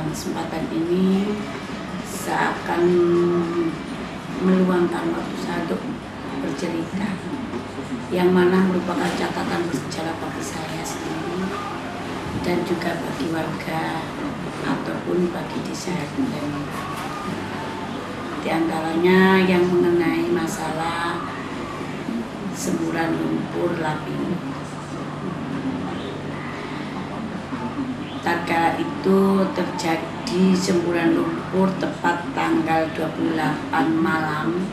dalam kesempatan ini saya akan meluangkan waktu saya untuk bercerita, yang mana merupakan catatan bersejarah bagi saya sendiri dan juga bagi warga ataupun bagi desa Gunung. Di antaranya yang mengenai masalah semburan lumpur Lapindo. Tatkala itu terjadi semburan lumpur tepat tanggal 28 malam,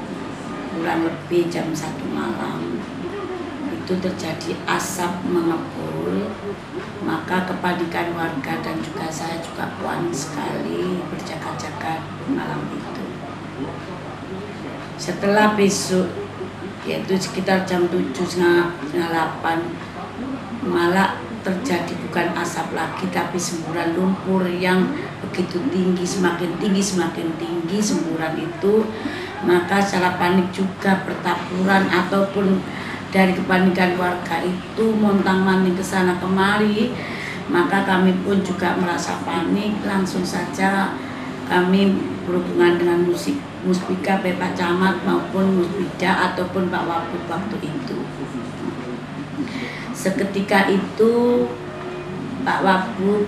kurang lebih jam 1 malam. Itu terjadi asap mengepul, maka kepanikan warga dan juga saya juga panik sekali berjaga-jaga malam itu. Setelah besok, yaitu sekitar jam 7, setengah 8, malah terjadi bukan asap lagi tapi semburan lumpur yang begitu tinggi, semakin tinggi semburan itu. Maka secara panik juga pertaburan ataupun dari kepanikan warga itu montang-manting ke sana kemari, maka kami pun juga merasa panik. Langsung saja kami berhubungan dengan Muspika Pak Camat maupun Musbida ataupun Pak Wabud waktu itu. Seketika itu Pak Wabud,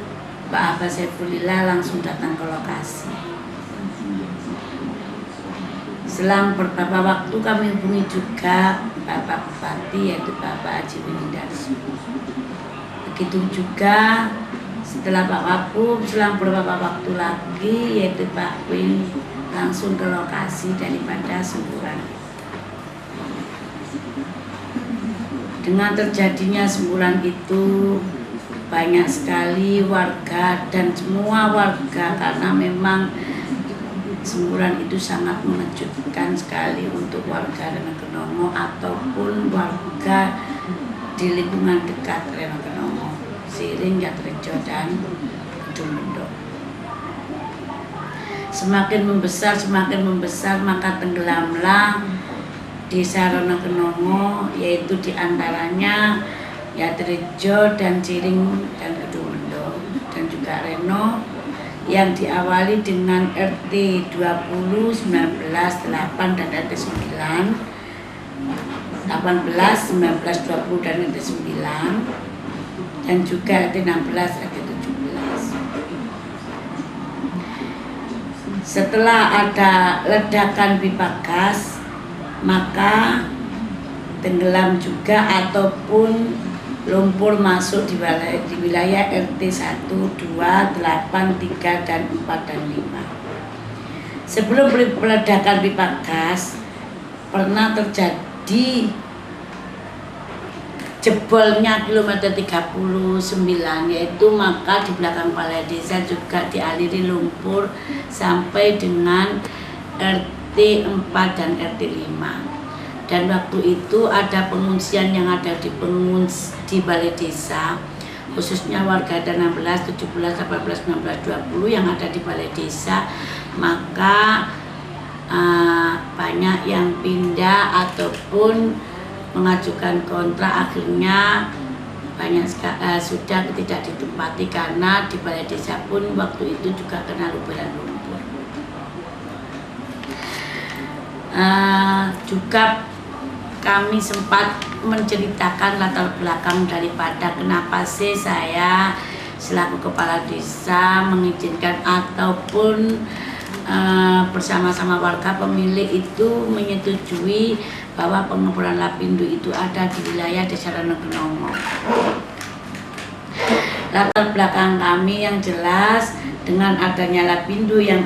Pak Abbas Saifulillah langsung datang ke lokasi. Selang beberapa waktu kami hubungi juga Bapak Bupati, yaitu Bapak Haji Windarso. Begitu juga setelah Pak Wabud, selang beberapa waktu lagi yaitu Pak Win langsung ke lokasi daripada semburan. Dengan terjadinya semburan itu, banyak sekali warga dan semua warga, karena memang semburan itu sangat mengejutkan sekali untuk warga Renokenomo ataupun warga di lingkungan dekat Renokenomo, Siring, Jatrejo, dan Kedung. Semakin membesar, maka tenggelamlah desa Renokenomo, yaitu diantaranya Jatrejo dan Siring dan Kedung dan juga Reno, yang diawali dengan RT 20, 19, 8 dan RT 9, 18, 19, 20 dan RT 9, dan juga RT 16, RT 17. Setelah ada ledakan pipa gas, maka tenggelam juga ataupun lumpur masuk di wilayah RT 1, 2, 8, 3, dan 4, dan 5. Sebelum peledakan pipa gas, pernah terjadi jebolnya kilometer 39, yaitu maka di belakang balai desa juga dialiri lumpur sampai dengan RT 4 dan RT 5. Dan waktu itu ada pengungsian yang ada di balai desa, khususnya warga ada 16, 17, 18, 19, 20 yang ada di balai desa. Maka banyak yang pindah ataupun mengajukan kontrak, akhirnya banyak sudah tidak ditempati karena di balai desa pun waktu itu juga kena luberan lumpur. Juga kami sempat menceritakan latar belakang daripada kenapa sih saya selaku kepala desa mengizinkan ataupun bersama-sama warga pemilik itu menyetujui bahwa pengemburan Lapindo itu ada di wilayah desa Renokenomo. Latar belakang kami yang jelas, dengan adanya Lapindo yang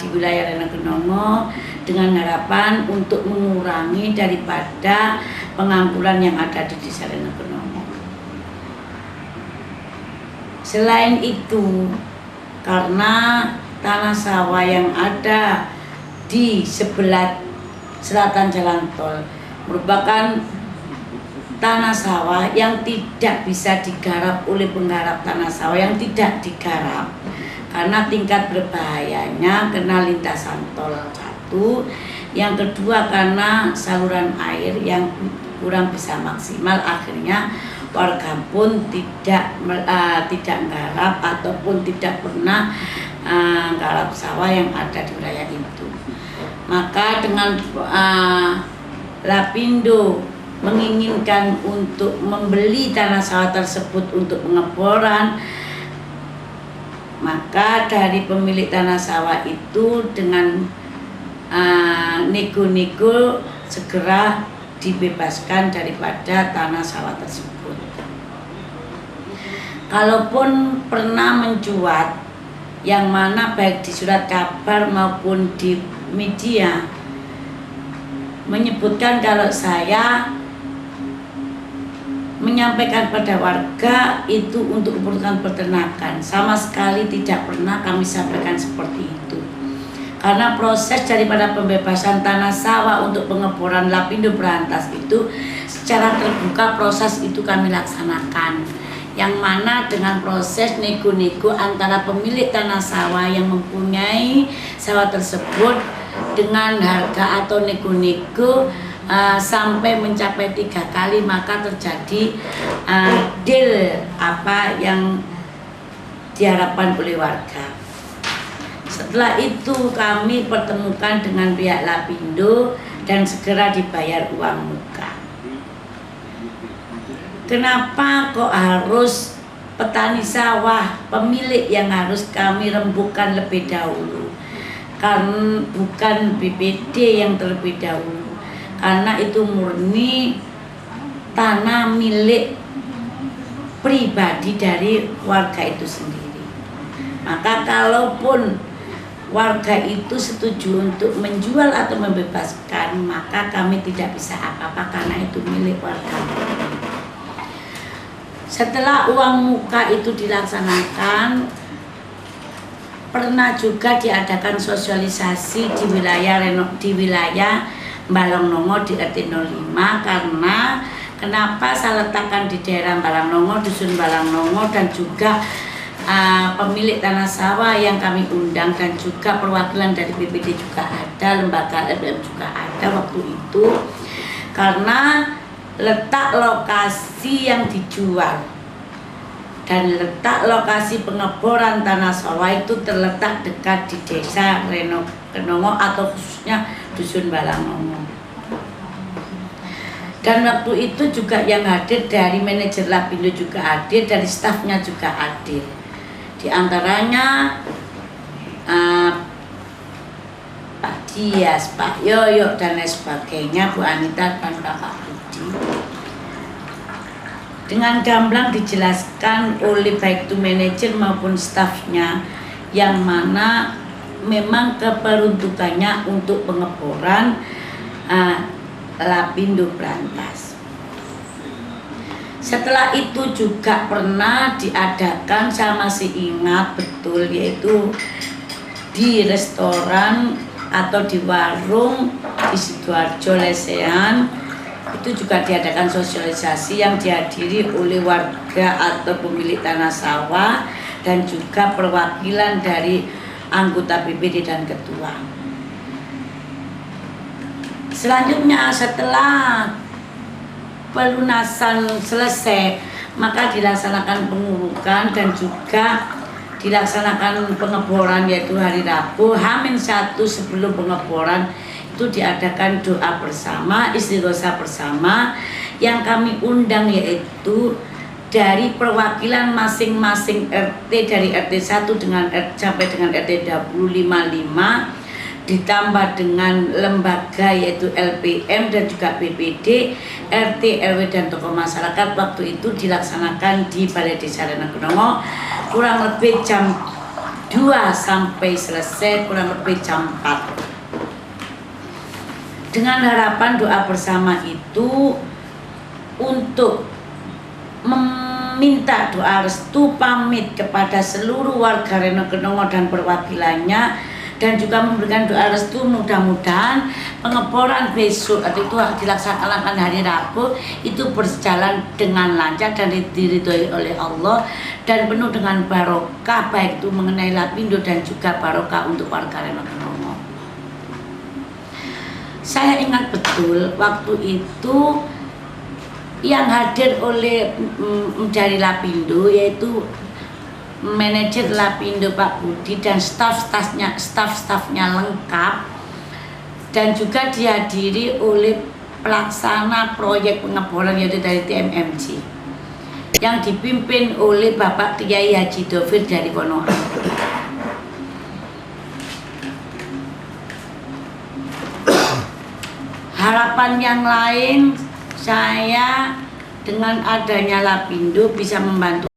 di wilayah Renokenomo, dengan harapan untuk mengurangi daripada pengangguran yang ada di desa Renokenomo. Selain itu, karena tanah sawah yang ada di sebelah selatan jalan tol merupakan tanah sawah yang tidak bisa digarap oleh penggarap tanah sawah, yang tidak digarap karena tingkat berbahayanya kena lintasan tol. Yang kedua karena saluran air yang kurang bisa maksimal, akhirnya warga pun tidak menggarap ataupun tidak pernah garap sawah yang ada di wilayah itu. Maka dengan Lapindo menginginkan untuk membeli tanah sawah tersebut untuk pengeboran, maka dari pemilik tanah sawah itu dengan nego-nego segera dibebaskan daripada tanah sawah tersebut. Kalaupun pernah mencuat, yang mana baik di surat kabar maupun di media menyebutkan kalau saya menyampaikan pada warga itu untuk kebutuhan peternakan, sama sekali tidak pernah kami sampaikan seperti itu. Karena proses daripada pembebasan tanah sawah untuk pengeboran Lapindo Brantas itu secara terbuka proses itu kami laksanakan, yang mana dengan proses nego-nego antara pemilik tanah sawah yang mempunyai sawah tersebut dengan harga atau nego-nego sampai mencapai 3 kali, maka terjadi deal apa yang diharapkan oleh warga. Setelah itu kami pertemukan dengan pihak Lapindo dan segera dibayar uang muka. Kenapa kok harus petani sawah, pemilik yang harus kami rembukan lebih dahulu? Karena bukan BPD yang terlebih dahulu, karena itu murni tanah milik pribadi dari warga itu sendiri. Maka kalaupun warga itu setuju untuk menjual atau membebaskan, maka kami tidak bisa apa-apa karena itu milik warga. Setelah uang muka itu dilaksanakan, pernah juga diadakan sosialisasi di wilayah Balangnongo di RT 05, karena kenapa saya letakkan di daerah Balangnongo, dusun Balangnongo, dan juga pemilik tanah sawah yang kami undang dan juga perwakilan dari BPD juga ada, lembaga LBM juga ada waktu itu, karena letak lokasi yang dijual dan letak lokasi pengeboran tanah sawah itu terletak dekat di desa Kenongo atau khususnya dusun Balangnongo. Dan waktu itu juga yang hadir dari manajer Lapindo juga hadir, dari stafnya juga hadir. Di antaranya Pak Dias, Pak Yoyo dan lain sebagainya, Bu Anita dan Bapak Budi. Dengan gamblang dijelaskan oleh baik itu manajer maupun stafnya, yang mana memang keperuntukannya untuk pengeboran Lapindo Brantas. Setelah itu juga pernah diadakan, saya masih ingat betul, yaitu di restoran atau di warung di Sidoarjo Lesehan. Itu juga diadakan sosialisasi yang dihadiri oleh warga atau pemilik tanah sawah dan juga perwakilan dari anggota BPD dan ketua. Selanjutnya setelah pelunasan selesai, maka dilaksanakan pengurukan dan juga dilaksanakan pengeboran, yaitu hari Rabu H-1 sebelum pengeboran itu diadakan doa bersama, istighosa bersama, yang kami undang yaitu dari perwakilan masing-masing RT, dari RT 1 sampai dengan RT 255, ditambah dengan lembaga yaitu LPM dan juga BPD, RT, RW dan tokoh masyarakat. Waktu itu dilaksanakan di Balai Desa Kenongo kurang lebih jam 2 sampai selesai kurang lebih jam 4. Dengan harapan doa bersama itu untuk meminta doa restu pamit kepada seluruh warga Reno Kenongo dan perwakilannya, dan juga memberikan doa restu mudah-mudahan pengeboran besok atau itu dilaksanakan hari Rabu itu berjalan dengan lancar dan diridhoi oleh Allah dan penuh dengan barokah, baik itu mengenai Lapindo dan juga barokah untuk warga Reno Kenongo. Saya ingat betul waktu itu yang hadir oleh dari Lapindo yaitu manajer Lapindo Pak Budi dan staf-stafnya lengkap, dan juga dihadiri oleh pelaksana proyek pengeboran yaitu dari TMMG yang dipimpin oleh Bapak Kiai Haji Dovir dari Wonoayu. Harapan yang lain, saya dengan adanya Lapindo bisa membantu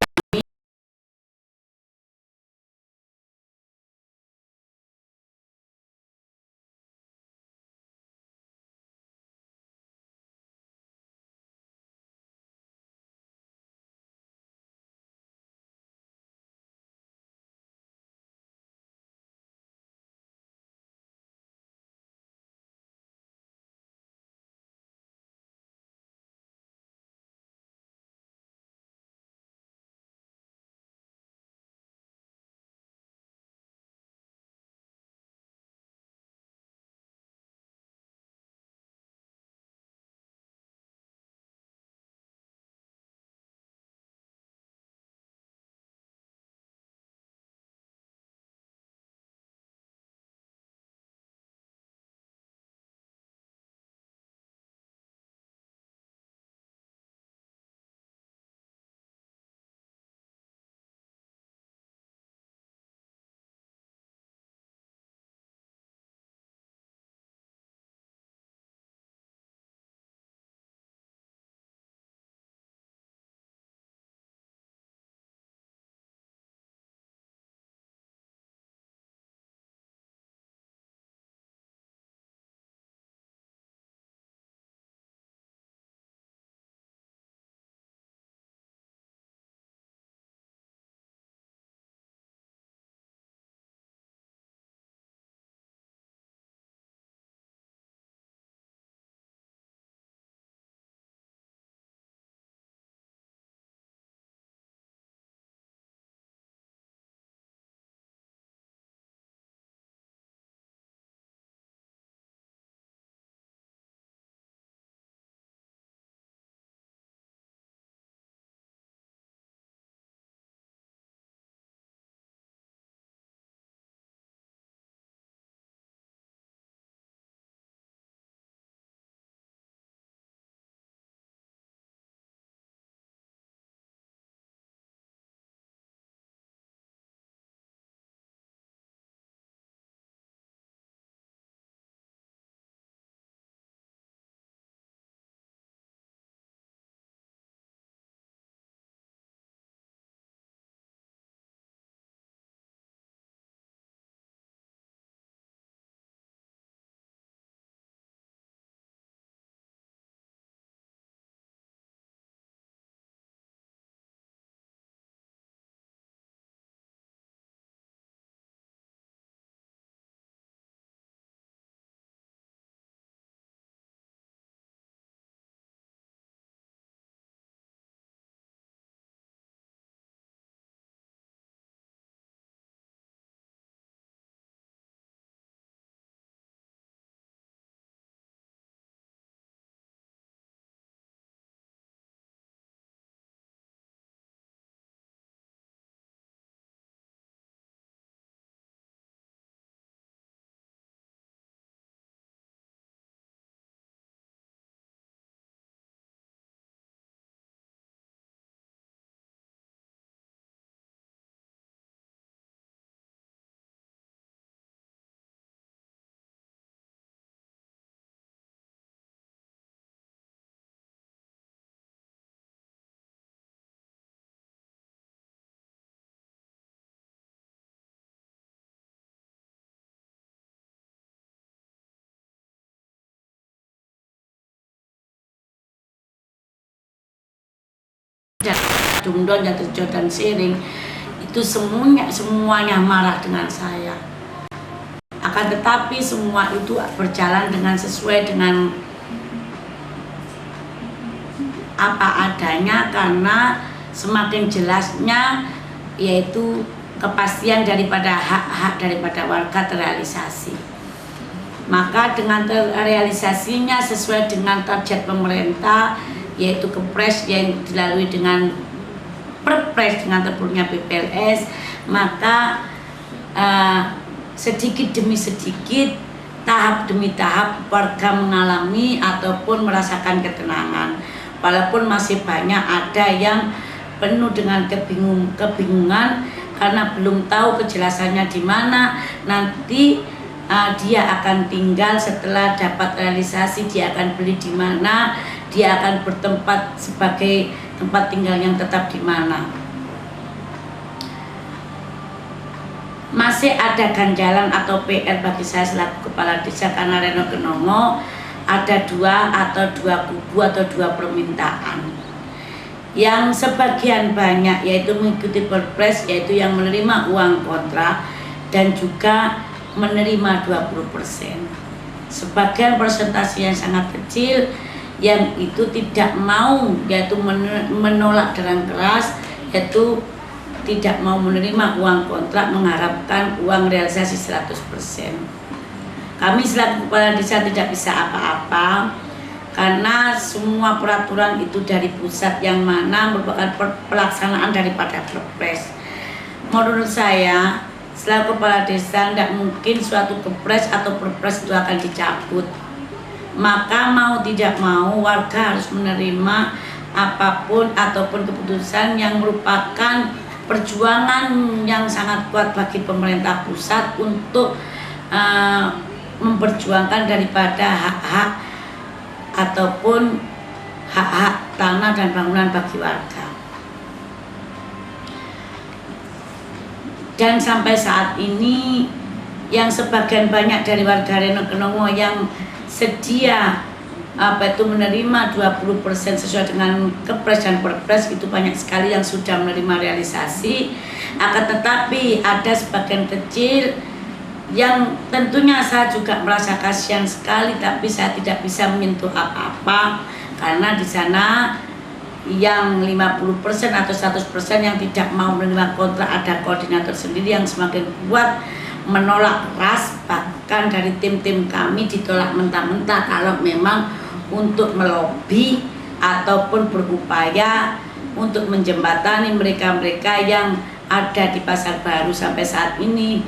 Dumdon Jatuh Jodan Siring itu semuanya marah dengan saya. Akan tetapi semua itu berjalan dengan sesuai dengan apa adanya, karena semakin jelasnya yaitu kepastian daripada hak-hak daripada warga terrealisasi. Maka dengan terrealisasinya sesuai dengan target pemerintah, yaitu Kepres yang dilalui dengan perpres dengan terbentuknya PPLS, maka sedikit demi sedikit, tahap demi tahap warga mengalami ataupun merasakan ketenangan. Walaupun masih banyak ada yang penuh dengan kebingungan karena belum tahu kejelasannya di mana nanti dia akan tinggal setelah dapat realisasi, dia akan beli di mana, dia akan bertempat sebagai tempat tinggal yang tetap di mana. Masih ada ganjalan atau PR bagi saya selaku kepala desa karena Reno Kenongo ada dua kubu atau dua permintaan. Yang sebagian banyak yaitu mengikuti perpres, yaitu yang menerima uang kontrak dan juga menerima 20%. Sebagian persentase yang sangat kecil yang itu tidak mau, yaitu menolak dengan keras, yaitu tidak mau menerima uang kontrak, mengharapkan uang realisasi 100%. Kami selaku kepala desa tidak bisa apa-apa karena semua peraturan itu dari pusat yang mana merupakan pelaksanaan daripada perpres. Menurut saya selaku kepala desa tidak mungkin suatu kepres atau perpres itu akan dicabut. Maka mau tidak mau warga harus menerima apapun ataupun keputusan yang merupakan perjuangan yang sangat kuat bagi pemerintah pusat untuk memperjuangkan daripada hak-hak ataupun hak-hak tanah dan bangunan bagi warga. Dan sampai saat ini yang sebagian banyak dari warga Reno Kenongo yang sedia menerima 20% sesuai dengan kepres dan perpres, itu banyak sekali yang sudah menerima realisasi. Akan tetapi ada sebagian kecil yang tentunya saya juga merasa kasihan sekali, tapi saya tidak bisa menyentuh apa-apa karena di sana yang 50% atau 100% yang tidak mau menerima kontrak ada koordinator sendiri yang semakin kuat menolak keras, bahkan dari tim-tim kami ditolak mentah-mentah kalau memang untuk melobi ataupun berupaya untuk menjembatani mereka-mereka yang ada di Pasar Baru sampai saat ini.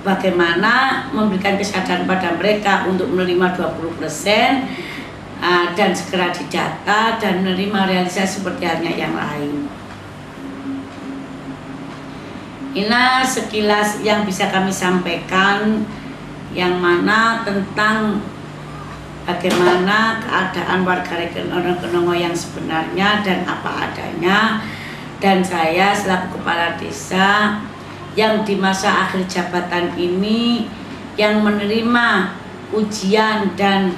Bagaimana memberikan kesadaran pada mereka untuk menerima 20% dan segera didata dan menerima realisasi seperti halnya yang lain. Inilah sekilas yang bisa kami sampaikan, yang mana tentang bagaimana keadaan warga Reno Kenongo yang sebenarnya dan apa adanya. Dan saya selaku kepala desa yang di masa akhir jabatan ini yang menerima ujian dan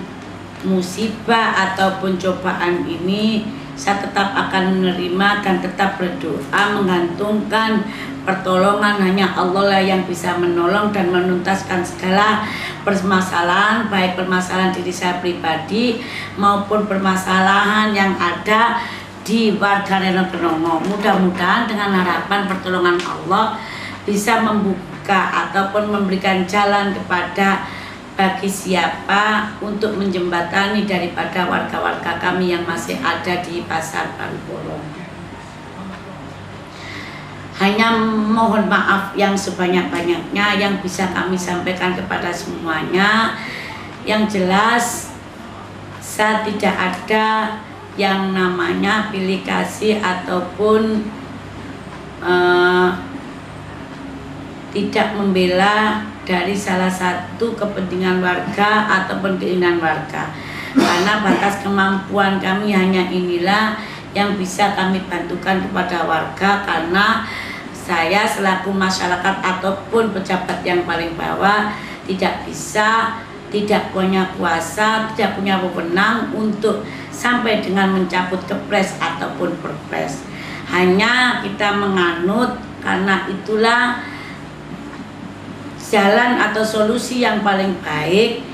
musibah ataupun cobaan ini, saya tetap akan menerima dan tetap berdoa menggantungkan pertolongan hanya Allah lah yang bisa menolong dan menuntaskan segala permasalahan, baik permasalahan diri saya pribadi maupun permasalahan yang ada di warga Reno Kenongo. Mudah-mudahan dengan harapan pertolongan Allah bisa membuka ataupun memberikan jalan kepada bagi siapa untuk menjembatani daripada warga-warga kami yang masih ada di Pasar Baru Bolong. Hanya mohon maaf yang sebanyak-banyaknya yang bisa kami sampaikan kepada semuanya. Yang jelas saya tidak ada yang namanya pilih kasih ataupun tidak membela dari salah satu kepentingan warga ataupun keinginan warga, karena batas kemampuan kami hanya inilah yang bisa kami bantukan kepada warga, karena saya selaku masyarakat ataupun pejabat yang paling bawah tidak bisa, tidak punya kuasa, tidak punya wewenang untuk sampai dengan mencabut kepres ataupun perpres. Hanya kita menganut, karena itulah jalan atau solusi yang paling baik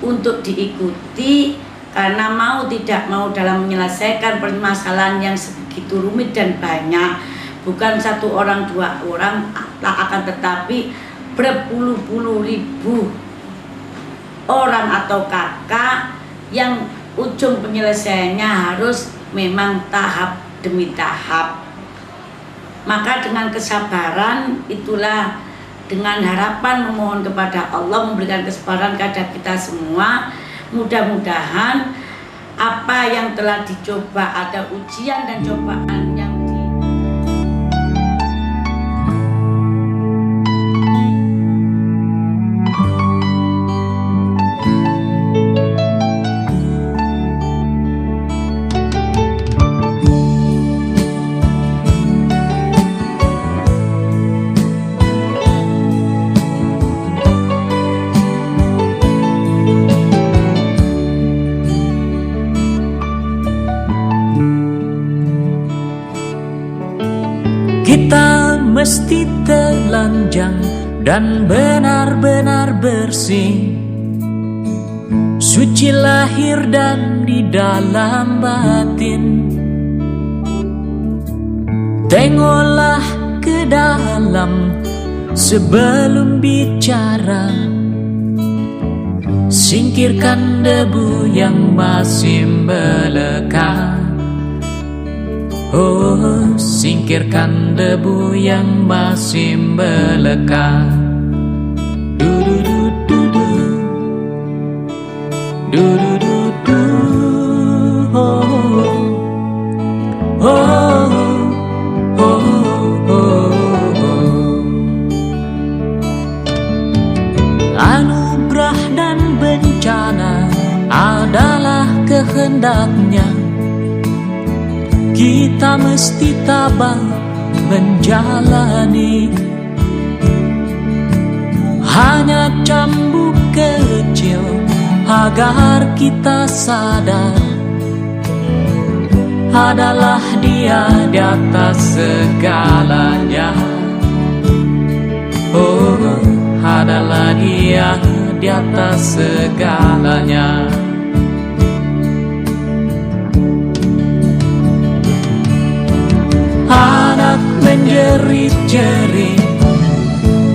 untuk diikuti, karena mau tidak mau dalam menyelesaikan permasalahan yang segitu rumit dan banyak, bukan satu orang dua orang, akan tetapi berpuluh-puluh ribu orang atau kakak yang ujung penyelesaiannya harus memang tahap demi tahap. Maka dengan kesabaran itulah, dengan harapan memohon kepada Allah memberikan kesabaran kepada kita semua, mudah-mudahan apa yang telah dicoba, ada ujian dan cobaan yang kita mesti telanjang dan benar-benar bersih, suci lahir dan di dalam batin. Tengoklah ke dalam sebelum bicara, singkirkan debu yang masih melekat. Oh, singkirkan debu yang masih melekat. Du-du-du-du-du, du-du-du-du, oh, oh, oh, oh, oh. Anugerah dan bencana adalah kehendaknya. Kita mesti tabah menjalani. Hanya cambuk kecil agar kita sadar, adalah Dia di atas segalanya. Oh, adalah Dia di atas segalanya. Anak menjerit-jerit,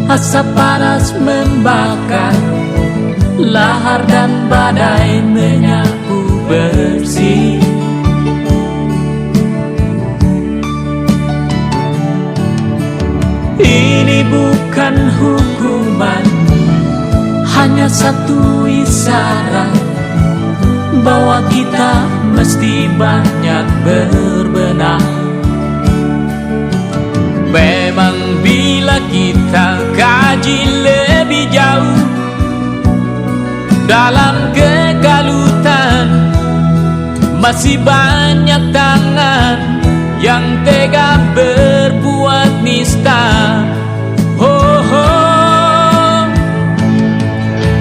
asap panas membakar, lahar dan badai menyapu bersih. Ini bukan hukuman, hanya satu isyarat bahwa kita mesti banyak berbenah. Memang bila kita kaji lebih jauh dalam kekalutan, masih banyak tangan yang tega berbuat nista. Oh, oh.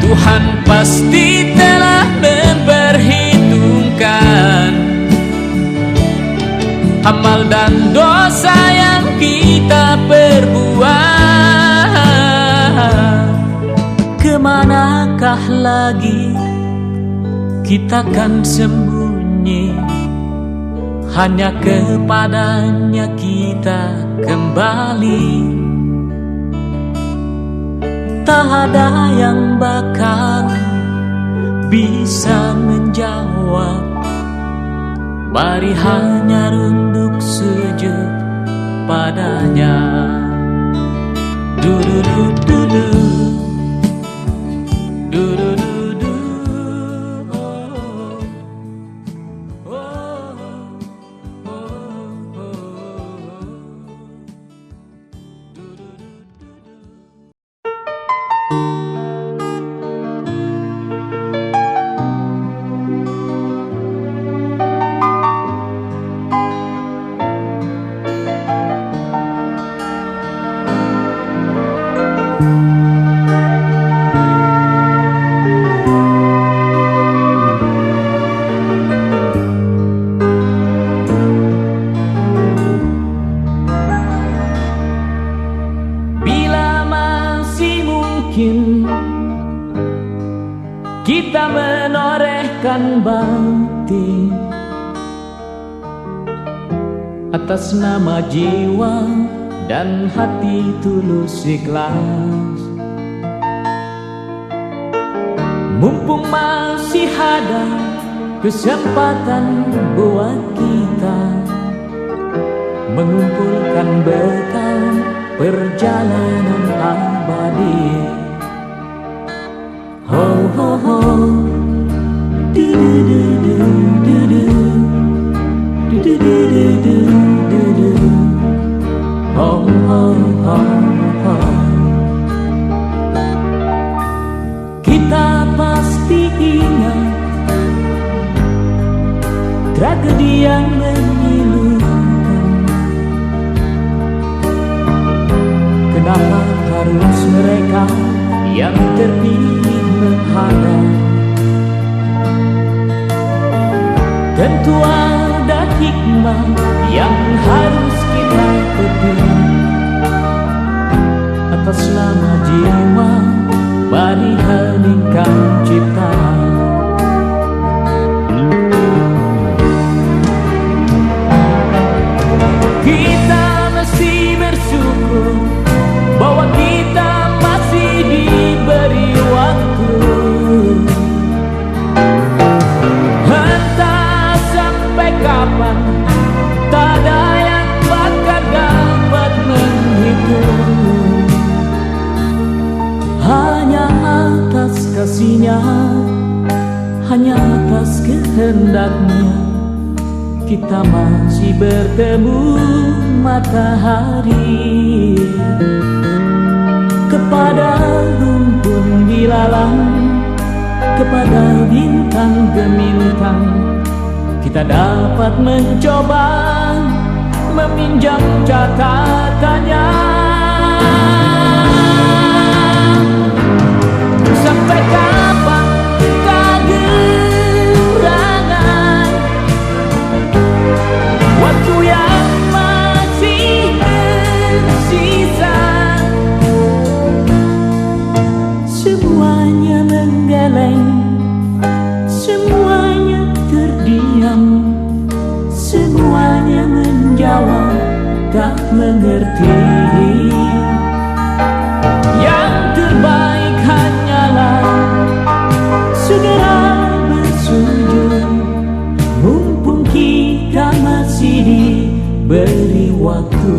Tuhan pasti telah memperhitungkan amal dan dosa yang kita perbuat. Kemanakah lagi kita kan sembunyi? Hanya kepadanya kita kembali. Tak ada yang bakal bisa menjawab. Mari hanya runduk sujud padanya. Du-du-du-du-du, du-du-du-du, oh, oh, oh, oh, oh. Kita menorehkan bakti atas nama jiwa dan hati tulus ikhlas. Mumpung masih ada kesempatan buat kita mengumpulkan bekal perjalanan abadi. Ho ho ho, du du du du du du, du du du du du du du, ho ho ho ho. Kita pasti ingat tragedi yang memilukan. Kenapa harus mereka yang terpilih menghadap? Tentu ada hikmah yang harus kita petik. Atas nama jiwa, mari heningkan cipta. Kita mesti bersyukur bahwa kita masih diberi waktu. Entah sampai kapan, tak ada yang bakal dapat menghitung. Hanya atas kasih-Nya, hanya atas kehendak-Nya, kita masih bertemu matahari. Kepada rumpun dilalang, kepada bintang gemintang, kita dapat mencoba meminjam catatannya. Sampai kapan kegerangan waktu yang masih tersisa? Semuanya menggeleng, semuanya terdiam, semuanya menjawab tak mengerti. Yang terbaik hanyalah segera bersujud, mumpung kita masih diberi waktu.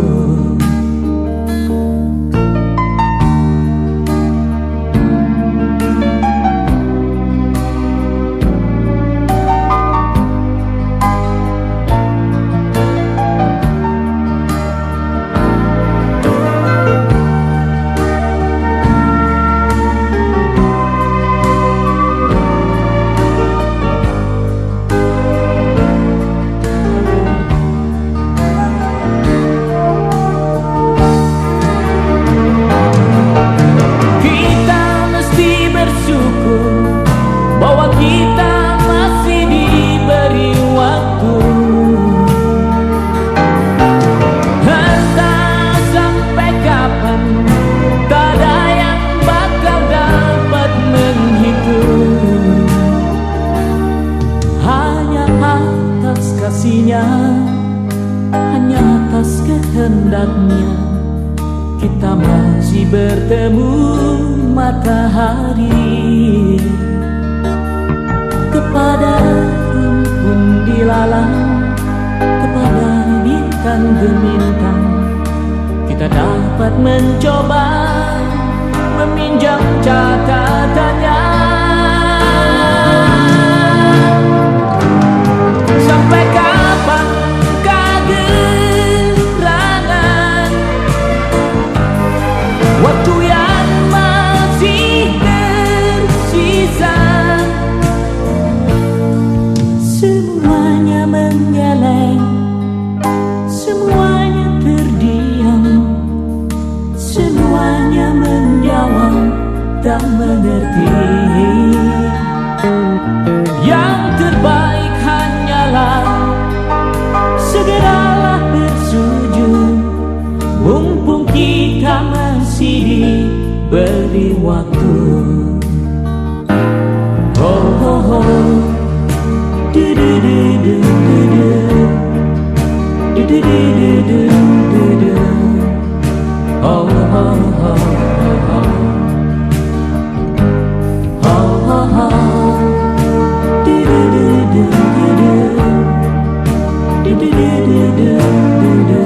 Bahwa kita masih diberi waktu. Entah sampai kapan, tak ada yang bakal dapat menghitung. Hanya atas kasih-Nya, hanya atas kehendak-Nya, kita masih bertemu matahari. Kepada rumpun dilalang, kepada bintang gemintang, kita dapat mencoba meminjam catatannya. Sampai kapan kegerangan waktu yang masih tersisa? Semuanya menggeleng, semuanya terdiam, semuanya menjawab tak mengerti. Yang terbaik hanyalah segeralah bersujud, mumpung kita masih diberi waktu. Ho ho ho, du du du du du du, du du du du du du, ho ho ho ho, ho ho ho, du du du du du du, du du du du du du.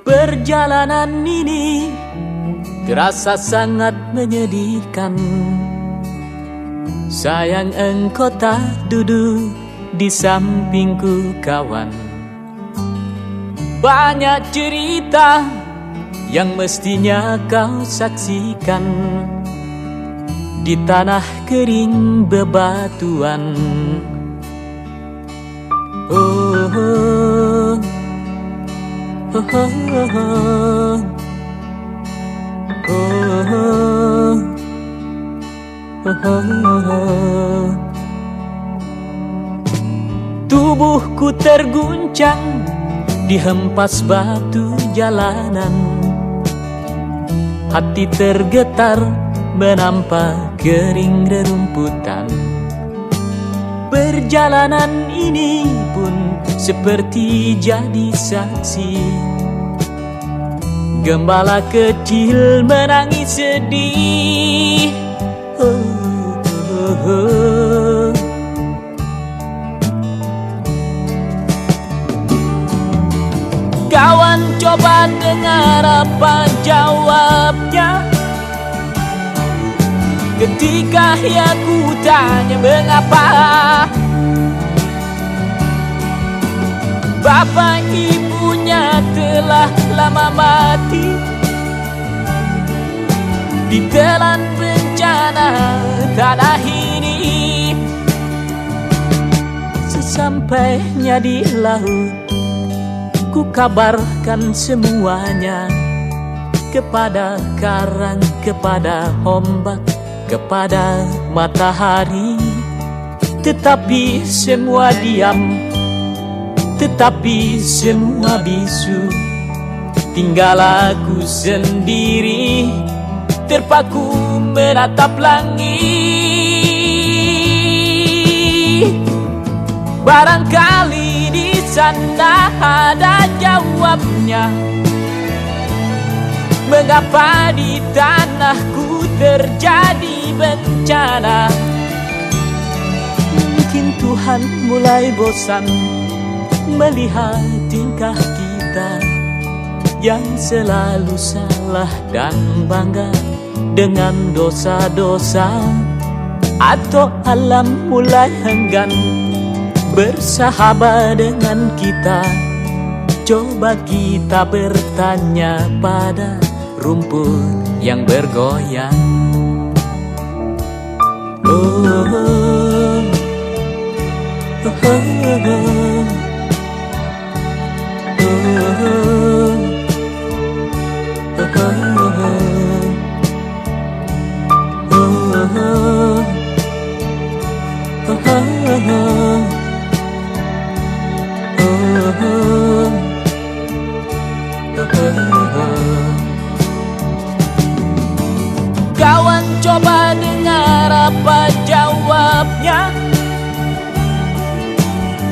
Perjalanan ini terasa sangat menyedihkan. Sayang engkau tak duduk di sampingku kawan. Banyak cerita yang mestinya kau saksikan di tanah kering bebatuan. Oh, oh, oh, oh, oh, oh, oh, oh. Tubuhku terguncang dihempas batu jalanan. Hati tergetar menampak kering rerumputan. Perjalanan ini pun seperti jadi saksi. Gembala kecil menangis sedih. Oh, oh, oh. Kawan, coba dengar apa jawabnya ketika ia ku tanya mengapa bapak ibunya telah lama mati ditelan bencana tanah ini. Sesampainya di laut, ku kabarkan semuanya kepada karang, kepada ombak, kepada matahari. Tetapi semua diam, tetapi semua bisu. Tinggal aku sendiri terpaku menatap langit. Barangkali di sana ada jawabnya, mengapa di tanahku terjadi bencana. Mungkin Tuhan mulai bosan melihat tingkah kita yang selalu salah dan bangga dengan dosa-dosa. Atau alam mulai enggan bersahabat dengan kita. Coba kita bertanya pada rumput yang bergoyang. Oh, oh, oh, oh, oh. Kawan, coba dengar apa jawabnya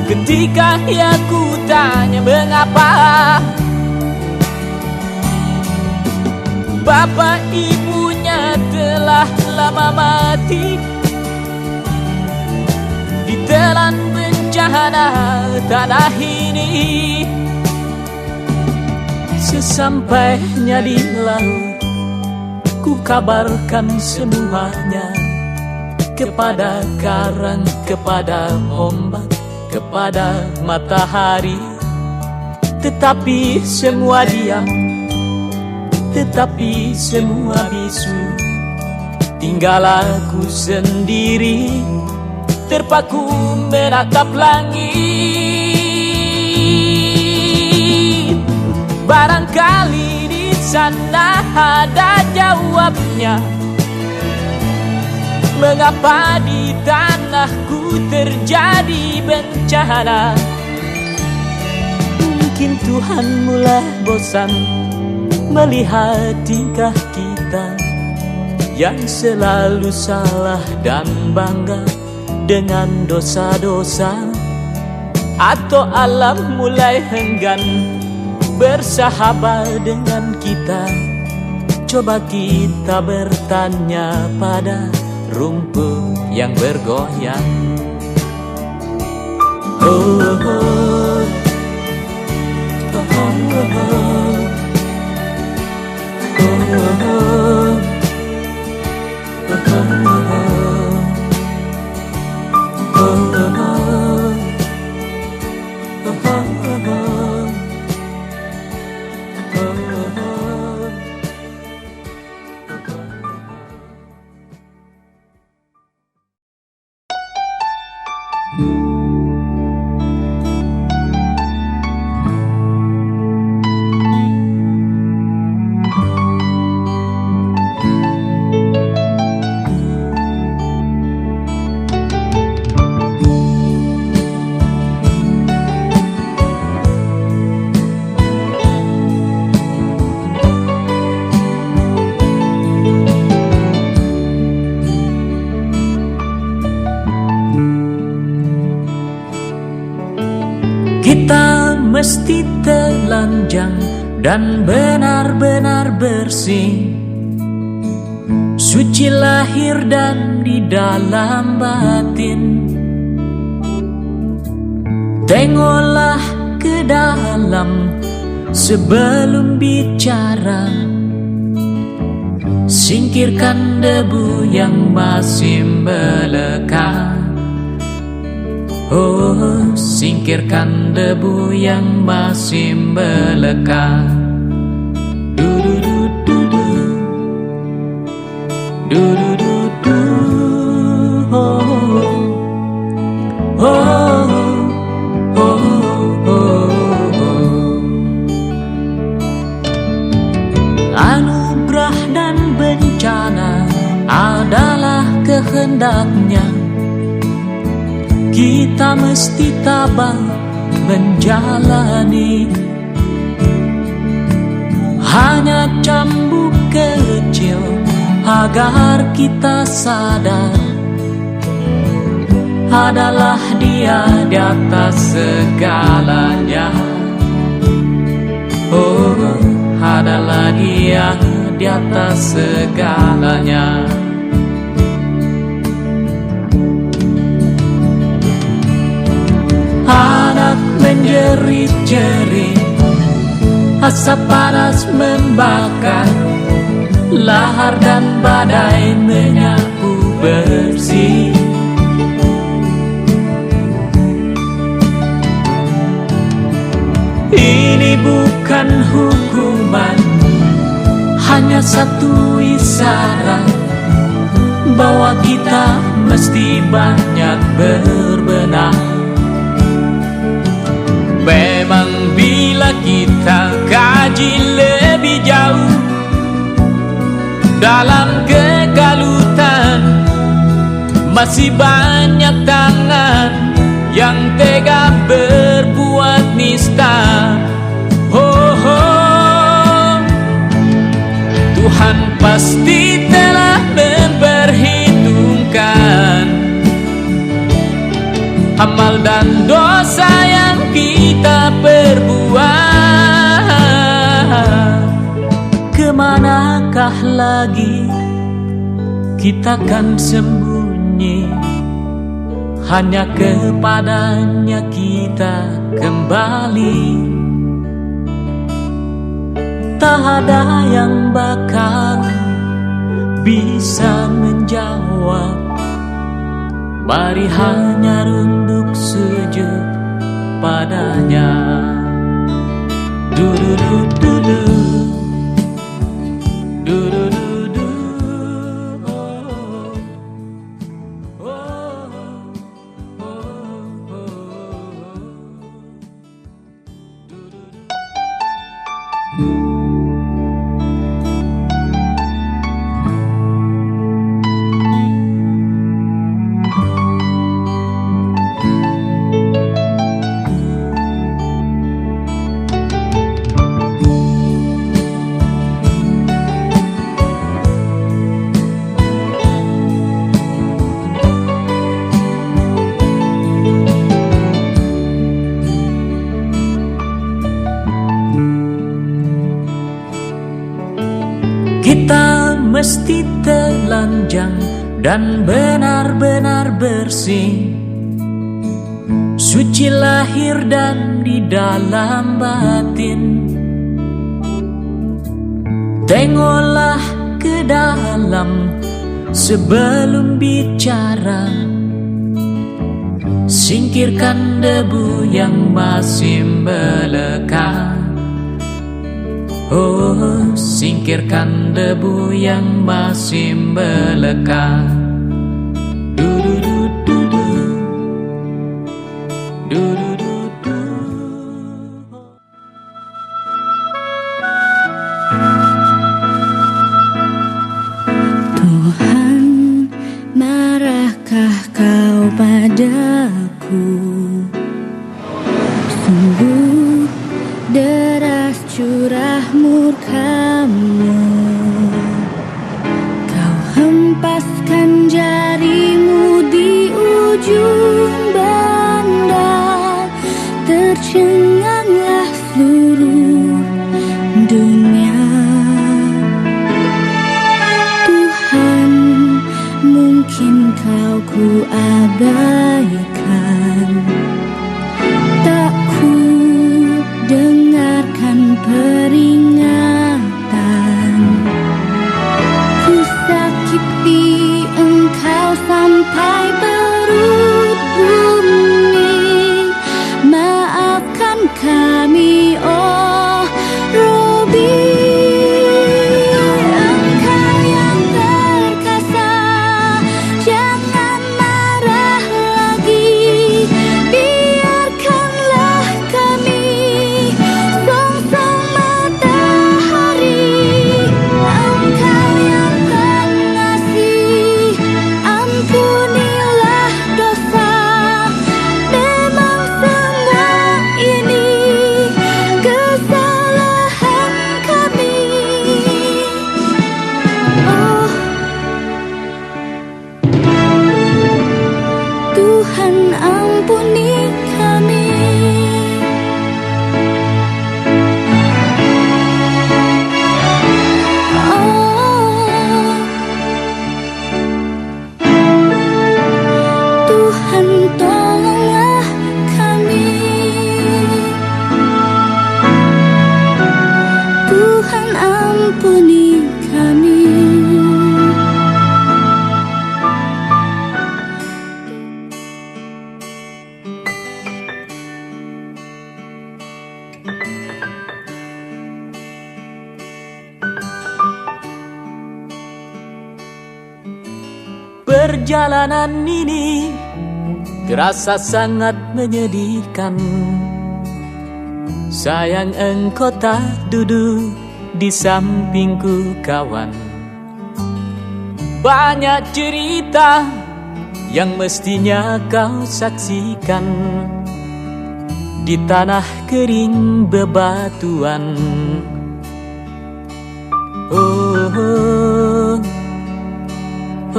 ketika ia ku tanya mengapa bapak ibunya telah lama mati ditelan bencana tanah ini. Sesampainya di laut, ku kabarkan semuanya kepada karang, kepada ombak, kepada matahari. Tetapi semua diam, tetapi semua bisu. Tinggal aku sendiri terpaku menatap langit. Barangkali di sana ada jawabnya, mengapa di tanahku terjadi bencana. Mungkin Tuhan mulai bosan melihat tingkah kita yang selalu salah dan bangga dengan dosa-dosa. Atau alam mulai enggan bersahabat dengan kita. Coba kita bertanya pada rumput yang bergoyang. Oh, oh, oh, oh, oh, oh. mesti telanjang dan benar-benar bersih, suci lahir dan di dalam batin. Tengoklah ke dalam sebelum bicara, singkirkan debu yang masih melekat. Oh, singkirkan debu yang masih melekat. Du-du-du-du-du, du-du-du-du, oh, oh, oh, oh, oh. Anugerah dan bencana adalah kehendaknya. Kita mesti tabah menjalani. Hanya cambuk kecil agar kita sadar, adalah Dia di atas segalanya. Oh, adalah Dia di atas segalanya. Anak menjerit-jerit, asap panas membakar, lahar dan badai menyapu bersih. Ini bukan hukuman, hanya satu isyarat bahwa kita mesti banyak berbenah. Memang bila kita kaji lebih jauh dalam kegalutan, masih banyak tangan yang tega berbuat nista. Oh, oh. Tuhan pasti telah memperhitungkan amal dan dosa yang kita perbuat. Kemanakah lagi kita kan sembunyi? Hanya kepadanya kita kembali. Tak ada yang bakal bisa menjawab. Mari hanya runduk sujud padanya. Du-du-du-du-du, du-du-du-du, oh, oh, oh, oh, oh. Kita mesti telanjang dan benar-benar bersih, suci lahir dan di dalam batin. Tengoklah ke dalam sebelum bicara, singkirkan debu yang masih melekat. Oh, singkirkan debu yang masih melekat. Du-du-du-du-du, du-du-du-du. Tuhan, marahkah Kau padaku? Sungguh deras curah murka-Mu. Kau hempaskan jari-Mu di ujung banda, tercenganglah peringatan. Ku sakiti engkau sampai perut bumi. Maafkan kami, oh Robi. Engkau yang perkasa, jangan marah lagi. Biarkanlah kami songsong matahari. Engkau yang pengasih, ampunilah dosa. Memang semua ini kesalahan kami. Oh Tuhan, ampuni kami. Oh Tuhan, tolonglah kami. Tuhan, ampuni kami. Perjalanan ini terasa sangat menyedihkan. Sayang engkau tak duduk di sampingku kawan. Banyak cerita yang mestinya kau saksikan di tanah kering bebatuan. Oh, oh,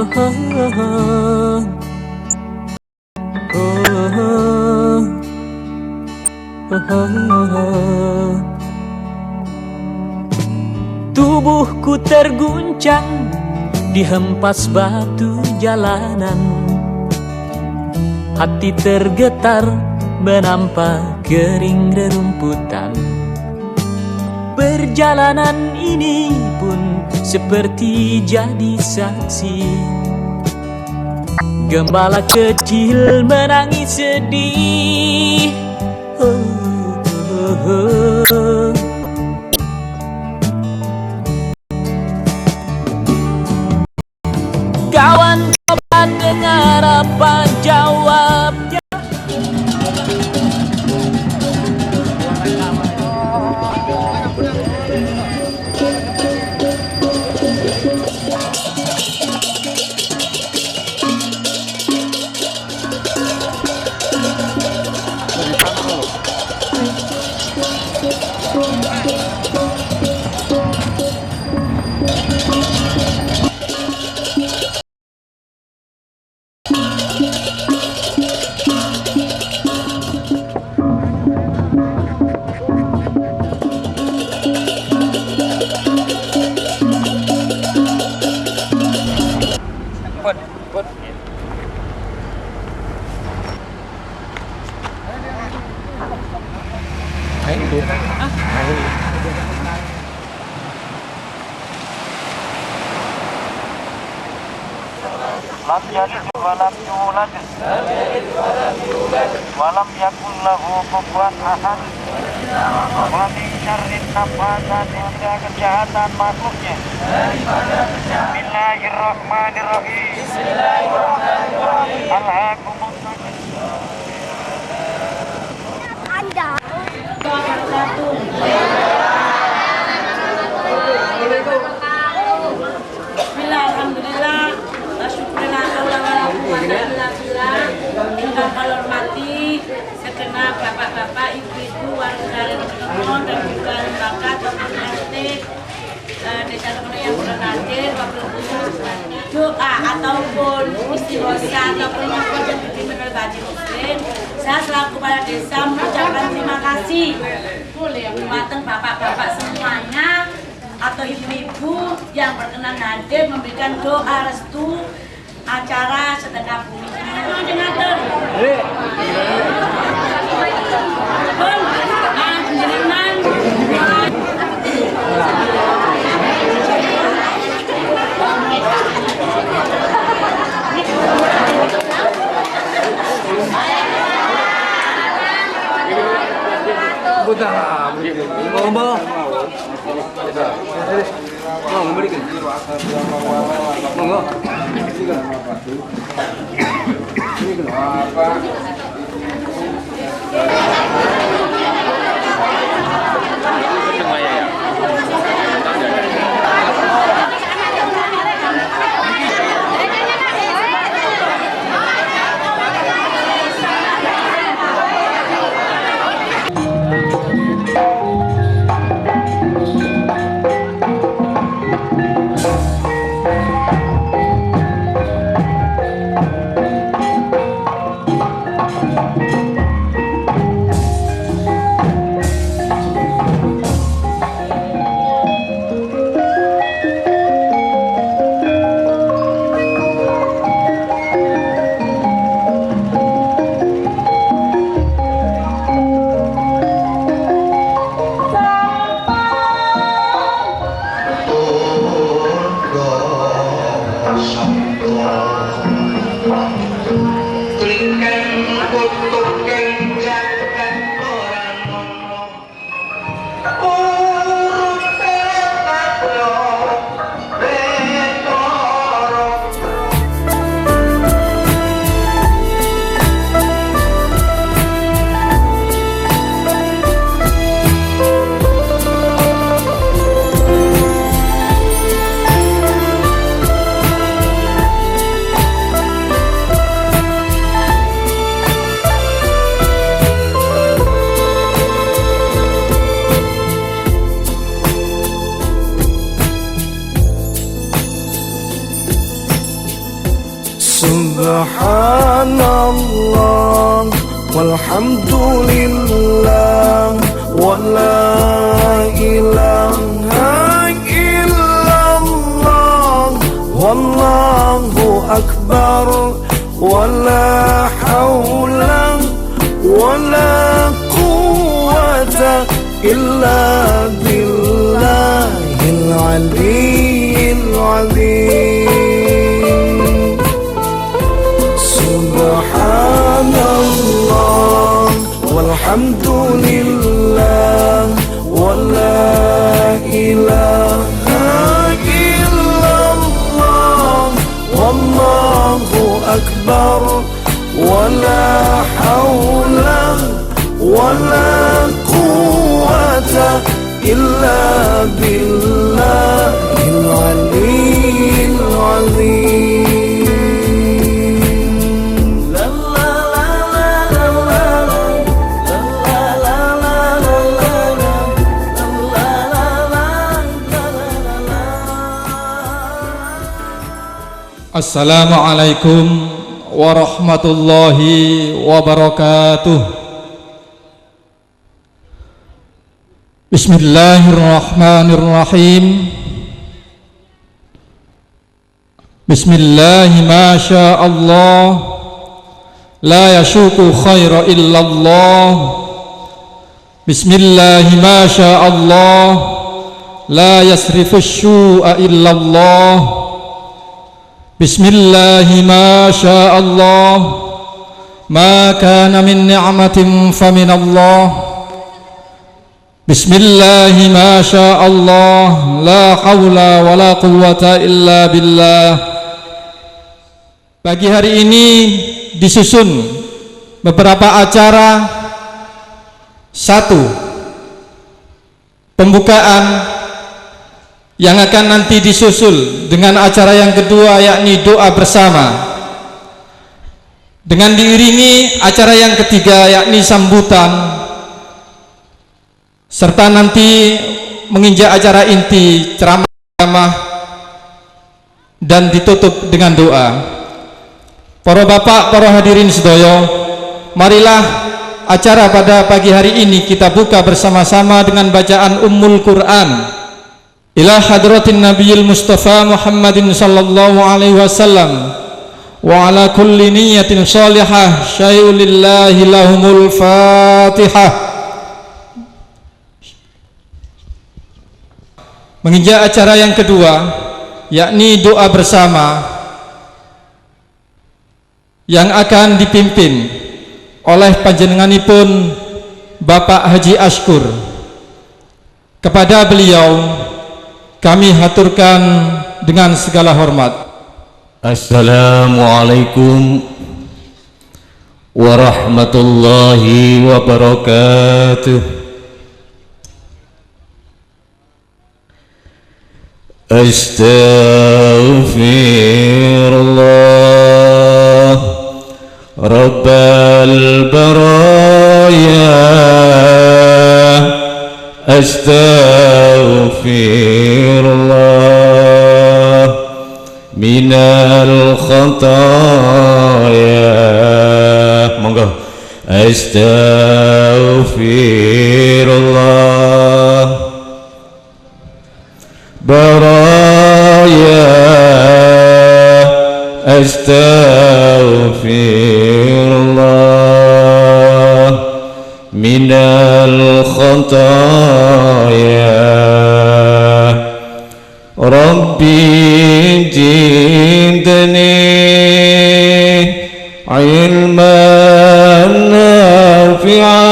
oh, oh, oh, oh, oh. Tubuhku terguncang dihempas batu jalanan. Hati tergetar menampak kering rerumputan. Perjalanan ini pun seperti jadi saksi. Gembala kecil menangis sedih. Oh, oh, oh. Kawan, coba dengar apa jawabnya. Lam yalid walam yulad walam yakul lahu kufuwan ahad. Wa min syarri nafatsati, tidak kejahatan makhluknya. Bismillahirrahmanirrahim. Alhaakumus Bismillah, alhamdulillah, syukurillah, yang kami hormati segenap bapak-bapak, ibu-ibu, warga Remono dan juga lembaga ataupun RT desa Remono yang berhadir, wabil khusus doa ataupun istighosa ataupun yang dipimpin oleh Haji Muslim. Saya selaku kepala desa mengucapkan terima kasih mateng bapak-bapak semuanya atau ibu-ibu yang berkenan hadir memberikan doa restu acara sedekah bumi. Pun, Subhanallah walhamdulillah wa la ilaha illallah wallahu akbar wa la hawla wa la quwwata illa billahil aliyyil azim. Subhanallah walhamdulillah wa la ilaha illallah wallahu akbar wa la hawla wa la quwwata illa billahil aliyyil azim. Assalamualaikum warahmatullahi wabarakatuh. Bismillahirrahmanirrahim. Bismillahi ma sya Allah, la yashuku khaira illallah. Bismillahi ma sya Allah, la yasrifu syu'a illallah. Bismillahi ma sya Allah, ma kana min ni'matin famin Allah. Bismillahi ma sya Allah, la hawla wa la quwwata illa billah. Pagi hari ini disusun beberapa acara. Satu, pembukaan yang akan nanti disusul dengan acara yang kedua, yakni doa bersama, dengan diiringi acara yang ketiga, yakni sambutan, serta nanti menginjak acara inti ceramah dan ditutup dengan doa. Para bapak, para hadirin sedoyo, marilah acara pada pagi hari ini kita buka bersama-sama dengan bacaan Ummul Quran ila hadratin Nabiyil Mustafa Muhammadin sallallahu alaihi wasallam wa ala kulli niyatin salihah syai'u lillahi lahumul Fatihah. Menginjak acara yang kedua, yakni doa bersama yang akan dipimpin oleh panjenenganipun Bapak Haji Ashkur Kepada beliau kami haturkan dengan segala hormat. Assalamualaikum warahmatullahi wabarakatuh. Astaghfirullah Rabbal baraya, astaghfirullah minal khataya. Monggo. Astaghfirullah baraya, astaghfirullah minal khataya. Rabbi zidni ilman nafi'an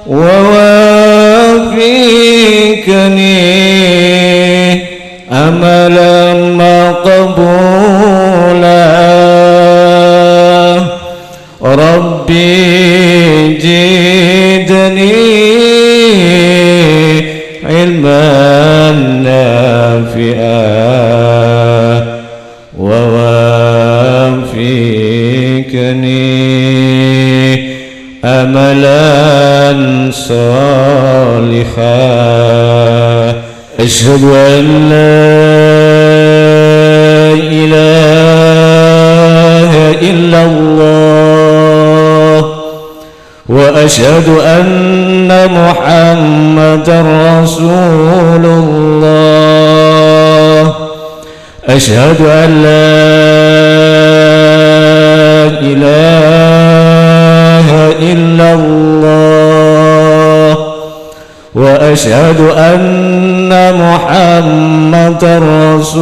wa wafiqni amalan maqbulan. Rabbi zidni ilman nafi'an wa wafiqni amalan salihan. Asyhadu an la ilaha illallah wa asyhadu anna Muhammadar Rasulullah. Asyhadu an la ilaha illallah wa asyhadu anna Muhammadar Rasulullah.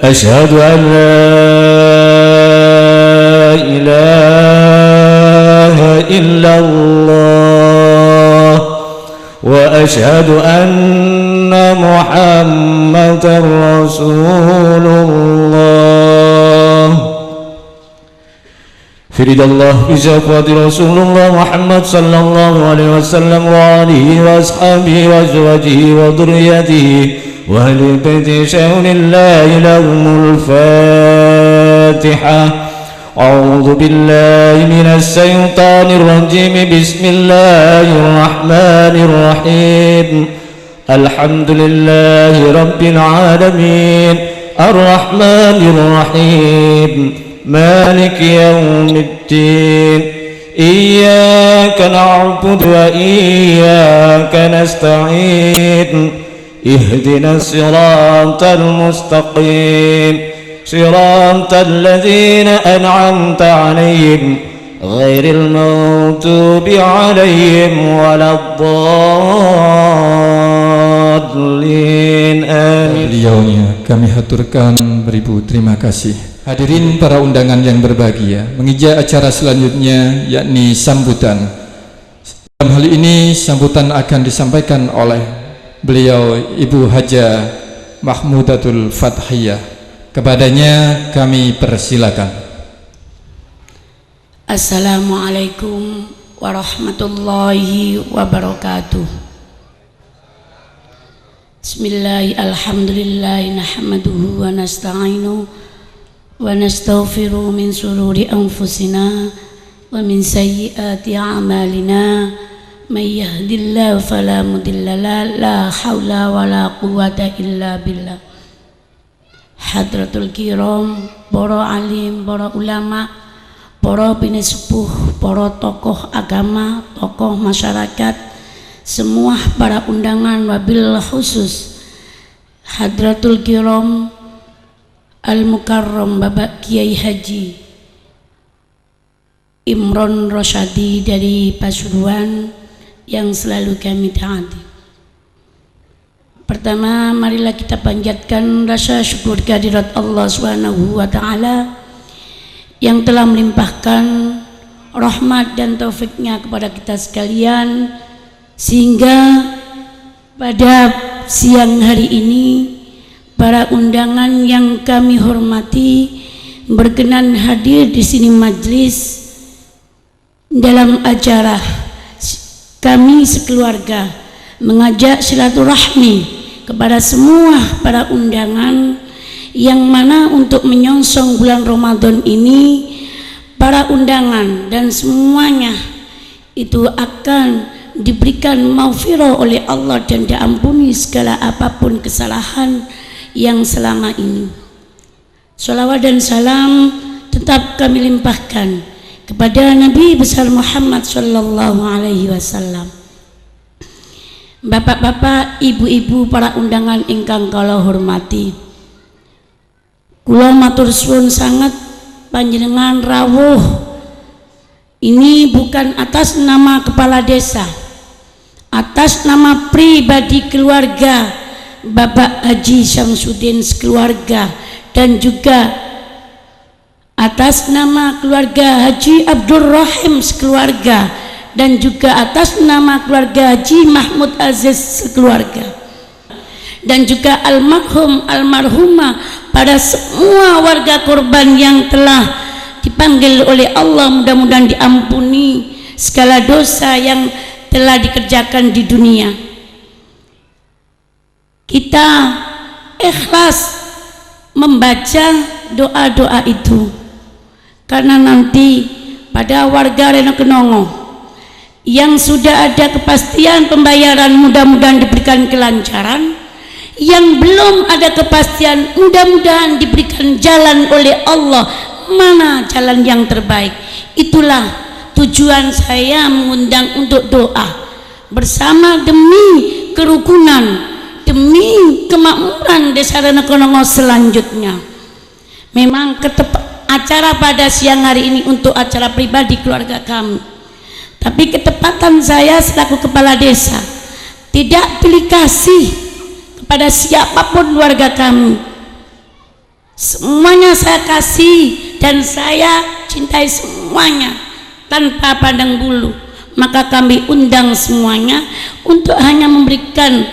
Asyhadu an la ilaha illallah wa asyhadu anna Muhammadar Rasulullah. Firidallah bizafati Rasulullah Muhammad sallallahu alaihi wasallam wa alihi wa ashabihi wa azwajihi wa dhurriyyatihi wa ahli baiti syai'unillahi lahumul Fatihah. A'udzu billahi minas syaitonir rajim. Bismillahirrahmanirrahim. Alhamdulillahi rabbil alamin. Ar-Rahmanir Rahim. مالك يوم الدين. إياك نعبد وإياك نستعين. اهدنا الصراط المستقيم صراط الذين أنعمت عليهم غير المغضوب عليهم ولا الضالين. آمين. Beliaunya kami haturkan beribu terima kasih. Hadirin para undangan yang berbahagia, menginjak acara selanjutnya yakni sambutan. Dalam hal ini sambutan akan disampaikan oleh beliau Ibu Haja Mahmudatul Fathiyah. Kepadanya kami persilakan. Assalamualaikum warahmatullahi wabarakatuh. Bismillahi alhamdulillahi nahmaduhu wa nasta'inuhu wa nastaghfiru min sururi anfusina wa min sayyiati a'malina. May yahdihillahu fala mudilla lahu, la haula wa la quwwata illa billah. Hadratul kiram, para alim, para ulama, para pinesepuh, para tokoh agama, tokoh masyarakat, semua para undangan, wabil khusus Hadratul kiram Al-Mukarram Bapak Kiai Haji Imron Rosyadi dari Pasuruan yang selalu kami taati. Pertama, marilah kita panjatkan rasa syukur kehadirat Allah Subhanahu wa taala yang telah melimpahkan rahmat dan taufiknya kepada kita sekalian, sehingga pada siang hari ini para undangan yang kami hormati berkenan hadir di sini majelis dalam acara kami sekeluarga mengajak silaturahmi kepada semua para undangan, yang mana untuk menyongsong bulan Ramadan ini para undangan dan semuanya itu akan diberikan maghfirah oleh Allah dan diampuni segala apapun kesalahan yang selama ini. Shalawat dan salam tetap kami limpahkan kepada Nabi besar Muhammad sallallahu alaihi wasallam. Bapak-bapak, ibu-ibu, para undangan ingkang kula hormati, kula matur suwun sangat panjenengan rawuh ini bukan atas nama kepala desa, atas nama pribadi keluarga Bapak Haji Syamsuddin sekeluarga, dan juga atas nama keluarga Haji Abdul Rahim sekeluarga, dan juga atas nama keluarga Haji Mahmud Aziz sekeluarga, dan juga almarhum almarhumah pada semua warga korban yang telah dipanggil oleh Allah, mudah-mudahan diampuni segala dosa yang telah dikerjakan di dunia. Kita ikhlas membaca doa-doa itu, karena nanti pada warga Reno Kenongo yang sudah ada kepastian pembayaran mudah-mudahan diberikan kelancaran, yang belum ada kepastian mudah-mudahan diberikan jalan oleh Allah, mana jalan yang terbaik. Itulah tujuan saya mengundang untuk doa bersama demi kerukunan, demi kemakmuran desa Reno Kenongo selanjutnya. Memang acara pada siang hari ini untuk acara pribadi keluarga kami, tapi ketepatan saya selaku kepala desa tidak pilih kasih kepada siapapun warga kami. Semuanya saya kasih dan saya cintai semuanya tanpa pandang bulu. Maka kami undang semuanya untuk hanya memberikan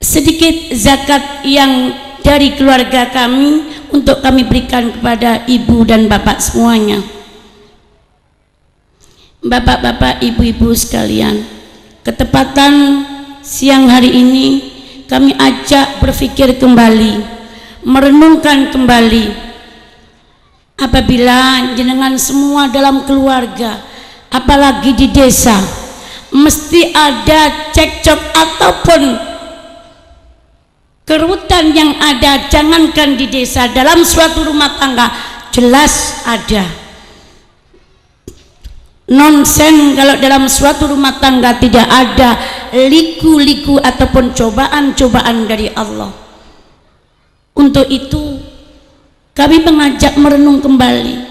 sedikit zakat yang dari keluarga kami untuk kami berikan kepada ibu dan bapak semuanya. Bapak-bapak, ibu-ibu sekalian, ketepatan siang hari ini kami ajak berpikir kembali, merenungkan kembali. Apabila jenengan semua dalam keluarga, apalagi di desa, mesti ada cekcok ataupun kerutan yang ada, jangankan di desa, dalam suatu rumah tangga jelas ada. Nonsen kalau dalam suatu rumah tangga tidak ada liku-liku ataupun cobaan-cobaan dari Allah. Untuk itu kami mengajak merenung kembali,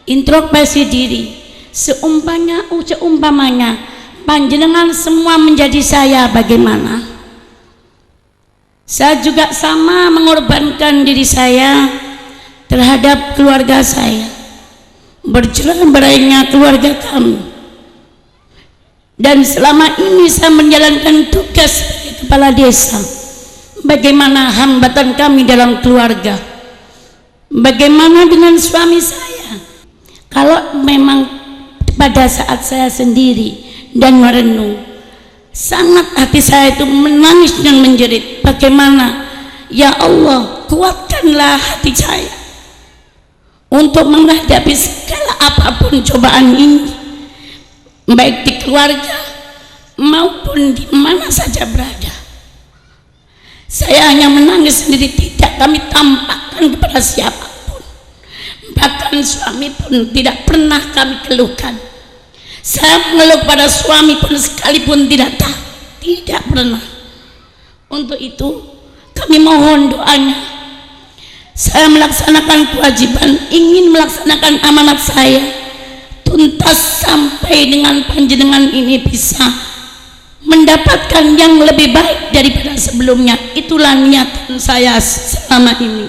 introspeksi diri. Seumpamanya panjenengan semua menjadi saya, bagaimana? Saya juga sama mengorbankan diri saya terhadap keluarga saya, berjalan berainya keluarga kami, dan selama ini saya menjalankan tugas sebagai kepala desa. Bagaimana hambatan kami dalam keluarga? Bagaimana dengan suami saya? Kalau memang pada saat saya sendiri dan merenung, sangat hati saya itu menangis dan menjerit. Bagaimana? Ya Allah, kuatkanlah hati saya untuk menghadapi segala apapun cobaan ini, baik di keluarga maupun di mana saja berada. Saya hanya menangis sendiri, tidak kami tampakkan kepada siapapun, bahkan suami pun tidak pernah kami keluhkan. Saya mengeluh pada suami pun sekalipun tidak pernah. Untuk itu kami mohon doanya. Saya melaksanakan kewajiban, ingin melaksanakan amanat saya tuntas sampai dengan panjenengan ini bisa mendapatkan yang lebih baik daripada sebelumnya. Itulah niatan saya selama ini.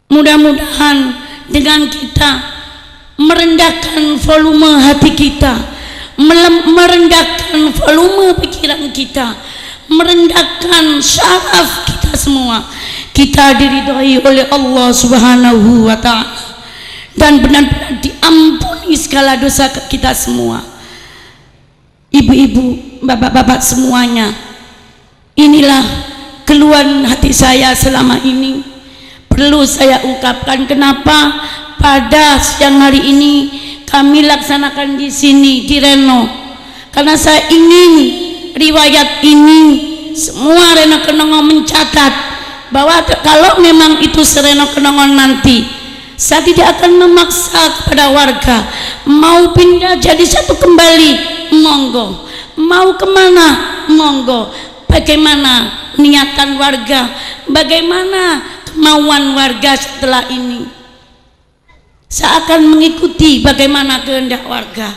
Mudah-mudahan dengan kita merendahkan volume hati kita, merendahkan volume pikiran kita, merendahkan syaraf kita semua, kita diridhoi oleh Allah Subhanahu wa ta'ala dan benar-benar diampuni segala dosa kita semua. Ibu-ibu, bapak-bapak semuanya, inilah keluhan hati saya selama ini. Perlu saya ungkapkan kenapa pada siang hari ini kami laksanakan di sini di Reno, karena saya ingin riwayat ini semua Reno Kenongo mencatat bahwa kalau memang itu Sereno Kenongo nanti, saya tidak akan memaksa kepada warga mau pindah jadi satu kembali, monggo, mau kemana monggo, bagaimana niatan warga, bagaimana kemauan warga setelah ini, saya akan mengikuti bagaimana kehendak warga.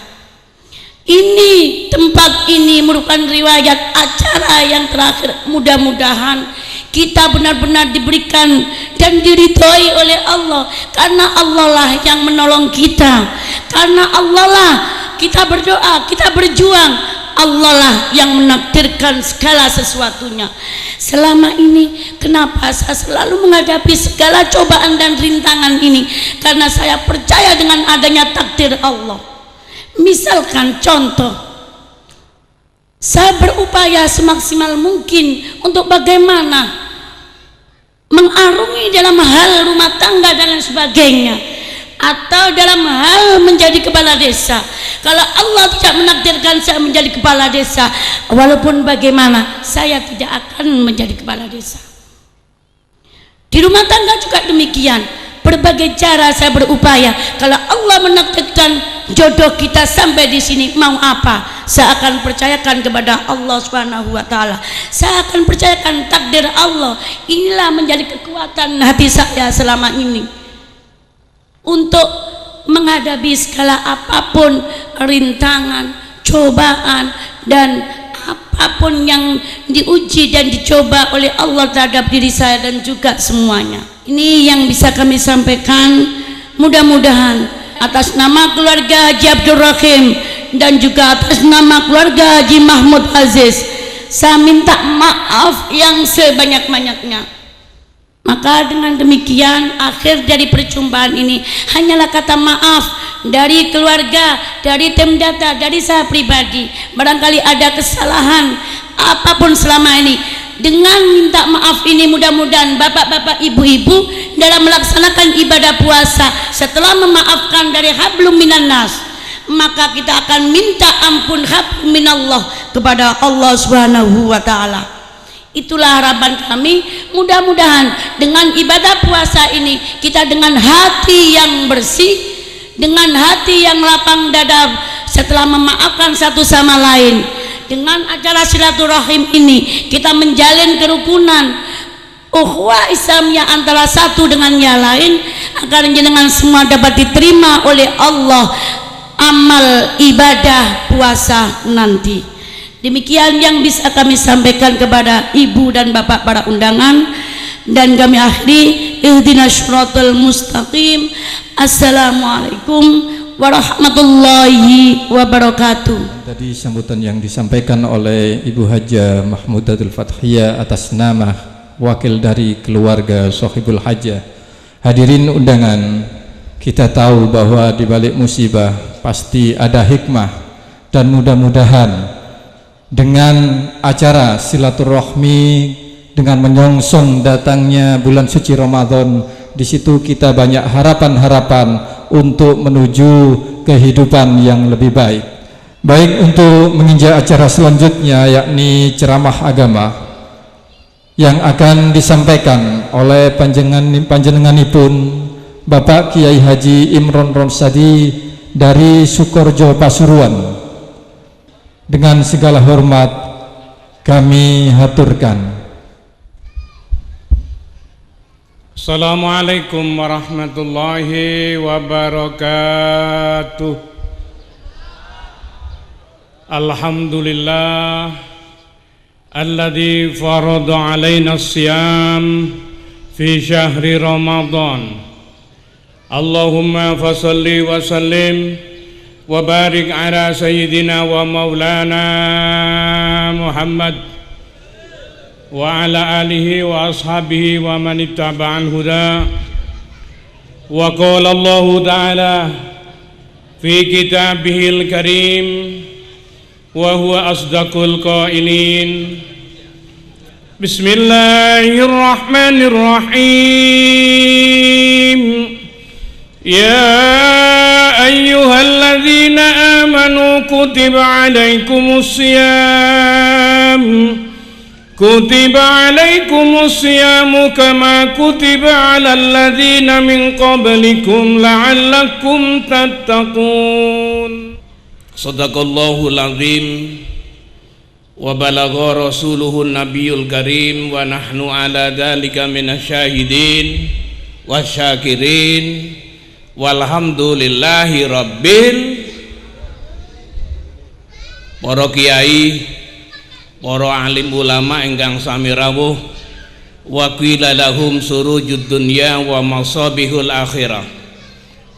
Ini tempat ini merupakan riwayat acara yang terakhir. Mudah-mudahan kita benar-benar diberikan dan diridhoi oleh Allah, karena Allah lah yang menolong kita, karena Allah lah kita berdoa, kita berjuang, Allah lah yang menakdirkan segala sesuatunya. Selama ini kenapa saya selalu menghadapi segala cobaan dan rintangan ini? Karena saya percaya dengan adanya takdir Allah. Misalkan contoh, saya berupaya semaksimal mungkin untuk bagaimana mengarungi dalam hal rumah tangga dan lain sebagainya, atau dalam hal menjadi kepala desa. Kalau Allah tidak menakdirkan saya menjadi kepala desa, walaupun bagaimana saya tidak akan menjadi kepala desa. Di rumah tangga juga demikian, berbagai cara saya berupaya. Kalau Allah menakdirkan jodoh kita sampai di sini, mau apa? Saya akan percayakan kepada Allah Subhanahu wa ta'ala. Saya akan percayakan takdir Allah. Inilah menjadi kekuatan hati saya selama ini untuk menghadapi segala apapun rintangan, cobaan, dan apapun yang diuji dan dicoba oleh Allah terhadap diri saya dan juga semuanya. Ini yang bisa kami sampaikan. Mudah-mudahan atas nama keluarga Haji Abdul Rahim dan juga atas nama keluarga Haji Mahmud Aziz, saya minta maaf yang sebanyak-banyaknya. Maka dengan demikian akhir dari perjumpaan ini hanyalah kata maaf dari keluarga, dari tim data, dari saya pribadi. Barangkali ada kesalahan apapun selama ini, dengan minta maaf ini mudah-mudahan bapak-bapak, ibu-ibu dalam melaksanakan ibadah puasa setelah memaafkan dari hablum minan nas, maka kita akan minta ampun hablum minallah kepada Allah Subhanahu wa ta'ala. Itulah harapan kami. Mudah-mudahan dengan ibadah puasa ini kita dengan hati yang bersih, dengan hati yang lapang dada setelah memaafkan satu sama lain, dengan acara silaturahim ini kita menjalin kerukunan ukhuwah Islamiyah antara satu dengan yang lain, agar dengan semua dapat diterima oleh Allah amal ibadah puasa nanti. Demikian yang bisa kami sampaikan kepada ibu dan bapak para undangan, dan kami akhiri ihdinas syiratal mustaqim. Assalamualaikum warahmatullahi wabarakatuh. Tadi sambutan yang disampaikan oleh Ibu Hajah Mahmudatul Fathiyah atas nama wakil dari keluarga Sohibul Hajah. Hadirin undangan, kita tahu bahwa di balik musibah pasti ada hikmah, dan mudah-mudahan dengan acara silaturahmi, dengan menyongsong datangnya bulan suci Ramadan, di situ kita banyak harapan-harapan untuk menuju kehidupan yang lebih baik. Baik, untuk menginjak acara selanjutnya yakni ceramah agama yang akan disampaikan oleh panjenenganipun Bapak Kiai Haji Imron Ronsadi dari Sukorjo Pasuruan. Dengan segala hormat kami haturkan. Assalamualaikum warahmatullahi wabarakatuh. Alhamdulillah alladzi farada alaina as-siyam في شهر رمضان. اللهم فصل وسلم وبارك على سيدنا ومولانا محمد وعلى آله وأصحابه ومن اتبع الهدى. وقال الله تعالى في كتابه الكريم وهو أصدق القائلين: بسم الله الرحمن الرحيم. يا أيها الذين آمنوا كتب عليكم الصيام كما كتب على الذين من قبلكم لعلكم تتقون. Sadaqallahul azim wa balagha rasuluhun nabiyul karim wa nahnu ala dzalika minasyahidin wasyakirin walhamdulillahi rabbil. Para kiai, para alim ulama ingkang sami rawuh, wa qila lahum surujud dunya wa masabihul akhirah.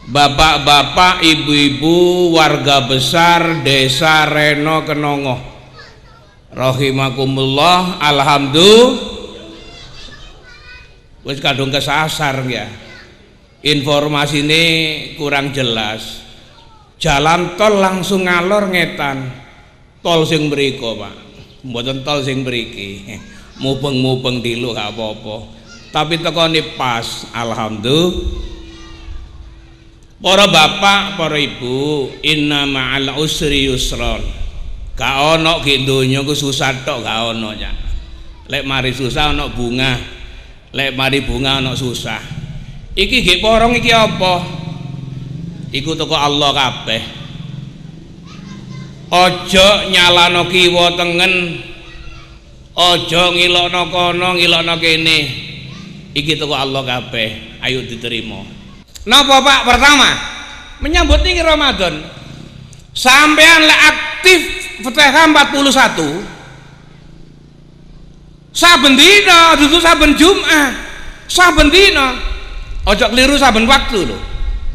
Bapak-bapak, ibu-ibu, warga besar desa Reno Kenongo, rahimakumullah. Alhamdulillah, wis kadung kesasar ya. Informasi ini kurang jelas. Jalan tol langsung ngalor ngetan. Tol sing mriko, Pak. Mboten tol sing mriki. Mubeng-mubeng dilu gak apa-apa. Tapi tekone pas, alhamdulillah. Para bapak, para ibu, inna ma'al usri yusron. Gak ono ki donya ku susah tok, gak ono ya. Lek mari susah ono bunga, lek mari bunga ono susah. Iki nggih porong iki apa? Iku teko Allah kabeh. Aja nyalano kiwa tengen, aja ngilokno kono, ngilokno kene. Iki teko Allah kabeh. Ayo diterima. Napa Pak? Pertama, menyambut ini Ramadan. Sampean lek aktif Fatihah 41. Saben dina, dudu saben Jumat. Saben dina. Ojo keliru saben waktu lho.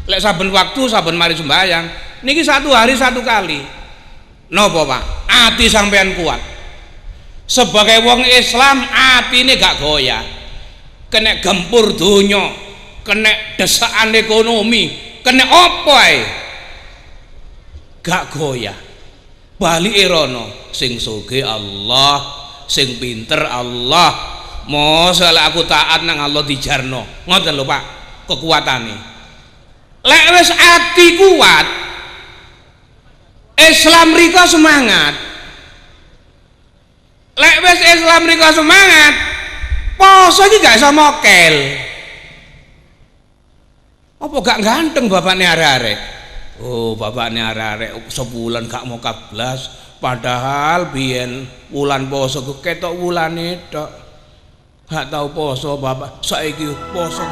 Lek saben waktu, saben mari sembahyang. Niki 1 hari 1 kali. Napa Pak? Ati sampean kuat. Sebagai wong Islam, atine gak goyah. Kena gempur donya, kena desaan ekonomi, kena apa ae gak goyah. Bali erono sing sugih Allah, sing pinter Allah. Mosok aku taat nang Allah dijarno. Ngoten lho Pak, kekuatane. Lek wis ati kuat, Islam rika semangat. Lek wis Islam rika semangat, poso iki gak iso mokel. Apa gak ganteng bapaknya arek-arek? Oh, bapaknya arek-arek sebulan gak mau 14, padahal biyen wulan poso ketok wulane tok. Gak tau poso bapak, saiki poso